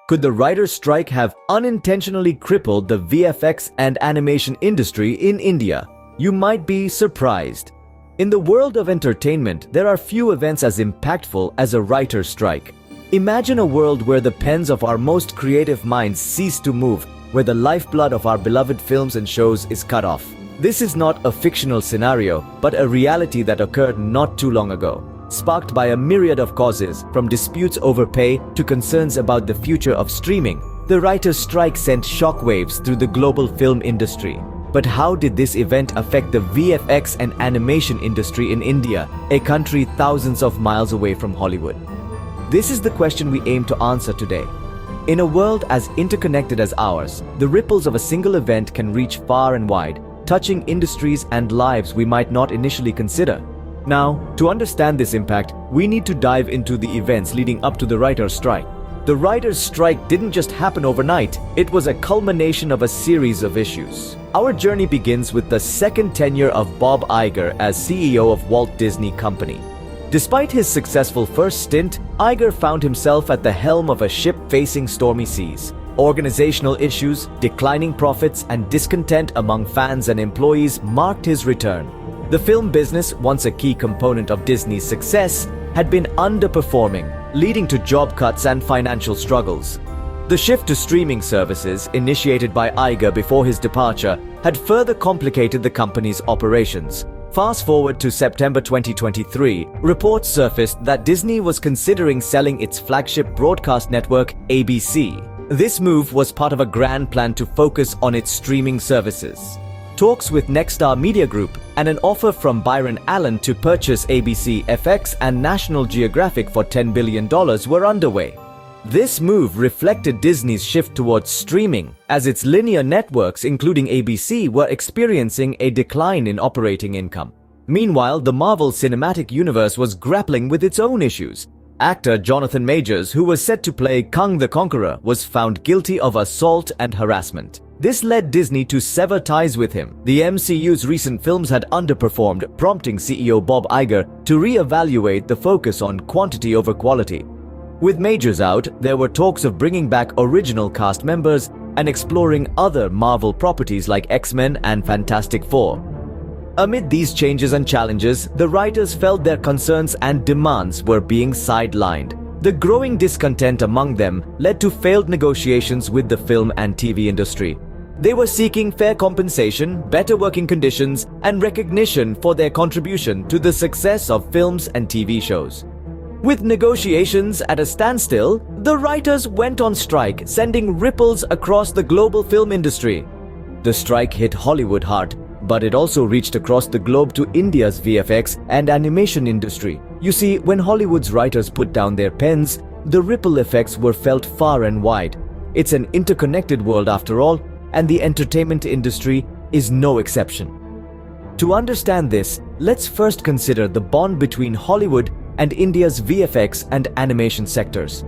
Could the writer's strike have unintentionally crippled the VFX and animation industry in India? You might be surprised. In the world of entertainment, there are few events as impactful as a writer's strike. Imagine a world where the pens of our most creative minds cease to move, where the lifeblood of our beloved films and shows is cut off. This is not a fictional scenario, but a reality that occurred not too long ago, sparked by a myriad of causes, from disputes over pay to concerns about the future of streaming. The writer's strike sent shockwaves through the global film industry. But how did this event affect the VFX and animation industry in India, a country thousands of miles away from Hollywood? This is the question we aim to answer today. In a world as interconnected as ours, the ripples of a single event can reach far and wide, touching industries and lives we might not initially consider. Now, to understand this impact, we need to dive into the events leading up to the writer's strike. The writer's strike didn't just happen overnight, it was a culmination of a series of issues. Our journey begins with the second tenure of Bob Iger as CEO of Walt Disney Company. Despite his successful first stint, Iger found himself at the helm of a ship facing stormy seas. Organizational issues, declining profits, and discontent among fans and employees marked his return. The film business, once a key component of Disney's success, had been underperforming, leading to job cuts and financial struggles. The shift to streaming services, initiated by Iger before his departure, had further complicated the company's operations. Fast forward to September 2023, reports surfaced that Disney was considering selling its flagship broadcast network, ABC. This move was part of a grand plan to focus on its streaming services. Talks with Nexstar Media Group and an offer from Byron Allen to purchase ABC, FX, and National Geographic for $10 billion were underway. This move reflected Disney's shift towards streaming, as its linear networks, including ABC, were experiencing a decline in operating income. Meanwhile, the Marvel Cinematic Universe was grappling with its own issues. Actor Jonathan Majors, who was set to play Kang the Conqueror, was found guilty of assault and harassment. This led Disney to sever ties with him. The MCU's recent films had underperformed, prompting CEO Bob Iger to re-evaluate the focus on quantity over quality. With Majors out, there were talks of bringing back original cast members and exploring other Marvel properties like X-Men and Fantastic Four. Amid these changes and challenges, the writers felt their concerns and demands were being sidelined. The growing discontent among them led to failed negotiations with the film and TV industry. They were seeking fair compensation, better working conditions, and recognition for their contribution to the success of films and TV shows. With negotiations at a standstill, the writers went on strike, sending ripples across the global film industry. The strike hit Hollywood hard, but it also reached across the globe to India's VFX and animation industry. You see, when Hollywood's writers put down their pens, the ripple effects were felt far and wide. It's an interconnected world after all, and the entertainment industry is no exception. To understand this, let's first consider the bond between Hollywood and India's VFX and animation sectors.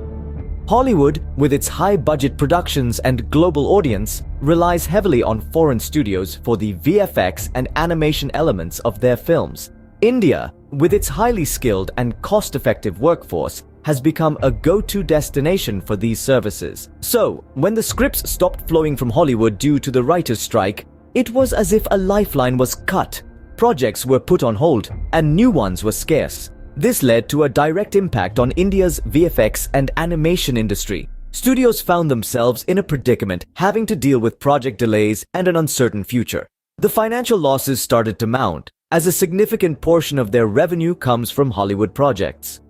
Hollywood, with its high-budget productions and global audience, relies heavily on foreign studios for the VFX and animation elements of their films. India, with its highly skilled and cost-effective workforce, has become a go-to destination for these services. So, when the scripts stopped flowing from Hollywood due to the writers' strike, it was as if a lifeline was cut. Projects were put on hold, and new ones were scarce. This led to a direct impact on India's VFX and animation industry. Studios found themselves in a predicament, having to deal with project delays and an uncertain future. The financial losses started to mount, as a significant portion of their revenue comes from Hollywood projects.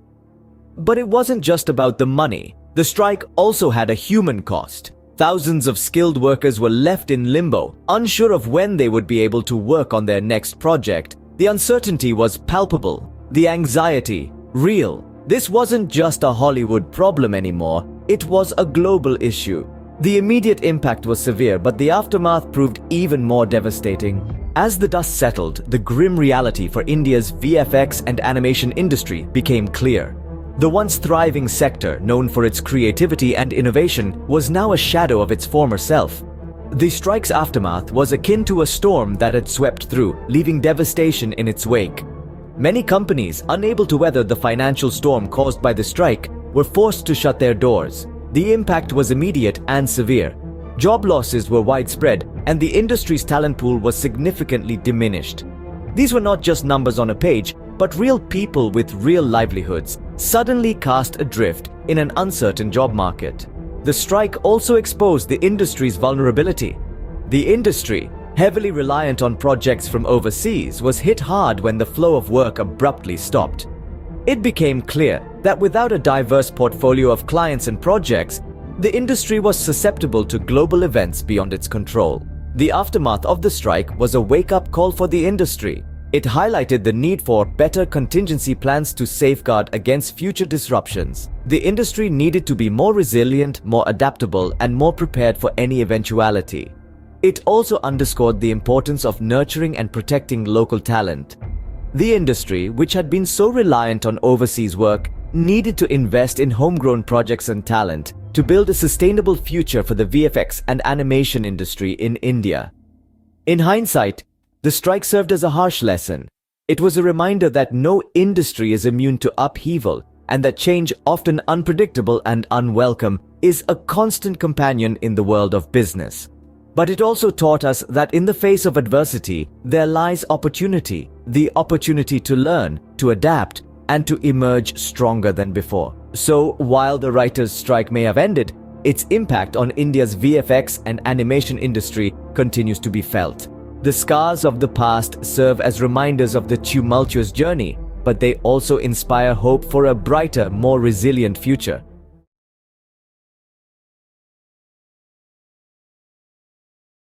But it wasn't just about the money. The strike also had a human cost. Thousands of skilled workers were left in limbo, unsure of when they would be able to work on their next project. The uncertainty was palpable. The anxiety, real. This wasn't just a Hollywood problem anymore, it was a global issue. The immediate impact was severe, but the aftermath proved even more devastating. As the dust settled, the grim reality for India's VFX and animation industry became clear. The once thriving sector, known for its creativity and innovation, was now a shadow of its former self. The strike's aftermath was akin to a storm that had swept through, leaving devastation in its wake. Many companies, unable to weather the financial storm caused by the strike, were forced to shut their doors. The impact was immediate and severe. Job losses were widespread, and the industry's talent pool was significantly diminished. These were not just numbers on a page, but real people with real livelihoods, suddenly cast adrift in an uncertain job market. The strike also exposed the industry's vulnerability. The industry, heavily reliant on projects from overseas, was hit hard when the flow of work abruptly stopped. It became clear that without a diverse portfolio of clients and projects, the industry was susceptible to global events beyond its control. The aftermath of the strike was a wake-up call for the industry. It highlighted the need for better contingency plans to safeguard against future disruptions. The industry needed to be more resilient, more adaptable, and more prepared for any eventuality. It also underscored the importance of nurturing and protecting local talent. The industry, which had been so reliant on overseas work, needed to invest in homegrown projects and talent to build a sustainable future for the VFX and animation industry in India. In hindsight, the strike served as a harsh lesson. It was a reminder that no industry is immune to upheaval, and that change, often unpredictable and unwelcome, is a constant companion in the world of business. But it also taught us that in the face of adversity, there lies opportunity, the opportunity to learn, to adapt, and to emerge stronger than before. So, while the writers' strike may have ended, its impact on India's VFX and animation industry continues to be felt. The scars of the past serve as reminders of the tumultuous journey, but they also inspire hope for a brighter, more resilient future.